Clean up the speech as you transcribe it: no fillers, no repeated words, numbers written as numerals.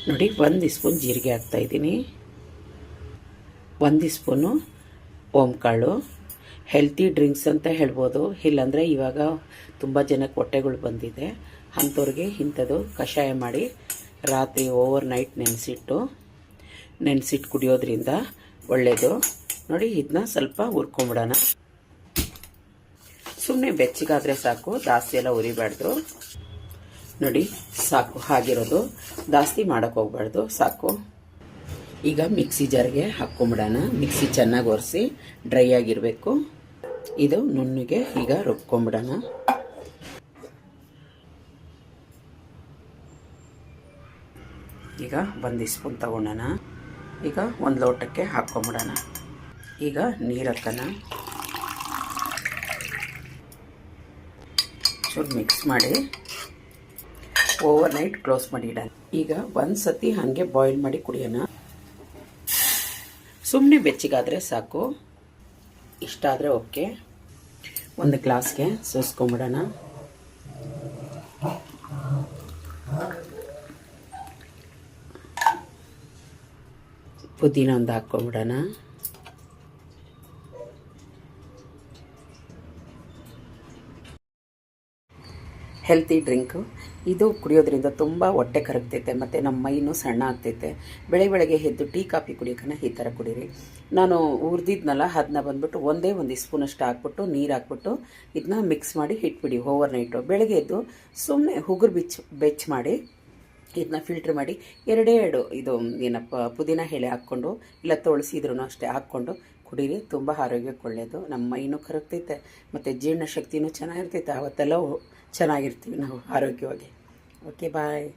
ನೋಡಿ 1 ಸ್ಪೂನ್ ಜೀರಿಗೆ ಹಾಕ್ತಾಯಿದ್ದೀನಿ, 1 ಸ್ಪೂನು ಓಂಕಾಳು. ಹೆಲ್ತಿ ಡ್ರಿಂಕ್ಸ್ ಅಂತ ಹೇಳ್ಬೋದು, ಇಲ್ಲಾಂದರೆ ಇವಾಗ ತುಂಬ ಜನಕ್ಕೆ ಹೊಟ್ಟೆಗಳು ಬಂದಿದೆ, ಅಂಥವ್ರಿಗೆ ಇಂಥದ್ದು ಕಷಾಯ ಮಾಡಿ ರಾತ್ರಿ ಓವರ್ ನೈಟ್ ನೆನೆಸಿಟ್ಟು ಕುಡಿಯೋದ್ರಿಂದ ಒಳ್ಳೆಯದು. ನೋಡಿ ಇದನ್ನ ಸ್ವಲ್ಪ ಹುರ್ಕೊಂಬಿಡೋಣ. ಸುಮ್ಮನೆ ಬೆಚ್ಚಗಾದರೆ ಸಾಕು, ಜಾಸ್ತಿ ಎಲ್ಲ ಉರಿಬಾರ್ದು. ನೋಡಿ ಸಾಕು, ಹಾಗಿರೋದು, ಜಾಸ್ತಿ ಮಾಡೋಕ್ಕೆ ಹೋಗ್ಬಾರ್ದು, ಸಾಕು. ಈಗ ಮಿಕ್ಸಿ ಜಾರ್ಗೆ ಹಾಕ್ಕೊಂಬಿಡೋಣ. ಮಿಕ್ಸಿ ಚೆನ್ನಾಗಿ ಒರೆಸಿ ಡ್ರೈ ಆಗಿರಬೇಕು. ಇದು ನುಣ್ಣಗೆ ಈಗ ರುಬ್ಕೊಂಬಿಡೋಣ. ಈಗ 1 ಸ್ಪೂನ್ ತಗೊಂಡೋಣ. ಈಗ 1 ಲೋಟಕ್ಕೆ ಹಾಕ್ಕೊಂಬಿಡೋಣ. ಈಗ ನೀರು ಹಾಕೋಣ, ಚೂರು ಮಿಕ್ಸ್ ಮಾಡಿ ಓವರ್ ನೈಟ್ ಕ್ಲೋಸ್ ಮಾಡಿ ಇಡೋಣ. ಈಗ 1 ಸತಿ ಹಾಗೆ ಬಾಯ್ಲ್ ಮಾಡಿ ಕುಡಿಯೋಣ. ಸುಮ್ಮನೆ ಬೆಚ್ಚಗಾದರೆ ಸಾಕು, ಇಷ್ಟ ಆದರೆ ಓಕೆ. 1 ಗ್ಲಾಸ್ಗೆ ಸೋಸ್ಕೊಂಬಿಡೋಣ. ಪುದೀನ ಒಂದು ಹಾಕ್ಕೊಂಬಿಡೋಣ. ಹೆಲ್ತಿ ಡ್ರಿಂಕು ಇದು, ಕುಡಿಯೋದ್ರಿಂದ ತುಂಬ ಹೊಟ್ಟೆ ಕರಗ್ತೈತೆ ಮತ್ತು ನಮ್ಮ ಮೈನೂ ಸಣ್ಣ ಆಗ್ತೈತೆ. ಬೆಳಗ್ಗೆ ಎದ್ದು ಟೀ ಕಾಫಿ ಕುಡಿಯೋಕ್ಕನ್ನ ಈ ಥರ ಕುಡೀರಿ. ನಾನು ಹುರಿದಿದ್ನಲ್ಲ, ಅದನ್ನ ಬಂದ್ಬಿಟ್ಟು 1 ಸ್ಪೂನಷ್ಟು ಹಾಕ್ಬಿಟ್ಟು ನೀರು ಹಾಕ್ಬಿಟ್ಟು ಇದನ್ನ ಮಿಕ್ಸ್ ಮಾಡಿ ಇಟ್ಬಿಡಿ ಓವರ್ ನೈಟು. ಬೆಳಗ್ಗೆ ಎದ್ದು ಸುಮ್ಮನೆ ಉಗುರು ಬೆಚ್ಚ ಮಾಡಿ ಇದನ್ನ ಫಿಲ್ಟ್ರ್ ಮಾಡಿ 2 ಇದು ಏನಪ್ಪ ಪುದೀನ ಎಲೆ ಹಾಕ್ಕೊಂಡು, ಇಲ್ಲ ತುಳಸಿ ಇದ್ರೂ ಅಷ್ಟೇ ಹಾಕ್ಕೊಂಡು ಕುಡೀರಿ. ತುಂಬ ಆರೋಗ್ಯಕ್ಕೆ ಒಳ್ಳೆಯದು. ನಮ್ಮ ಮೈನೂ ಕರಗ್ತೈತೆ ಮತ್ತು ಜೀರ್ಣ ಶಕ್ತಿನೂ ಚೆನ್ನಾಗಿರ್ತೈತೆ. ಅವತ್ತೆಲ್ಲ ಚೆನ್ನಾಗಿರ್ತೀವಿ ನಾವು ಆರೋಗ್ಯವಾಗಿ. ಓಕೆ, ಬಾಯ್.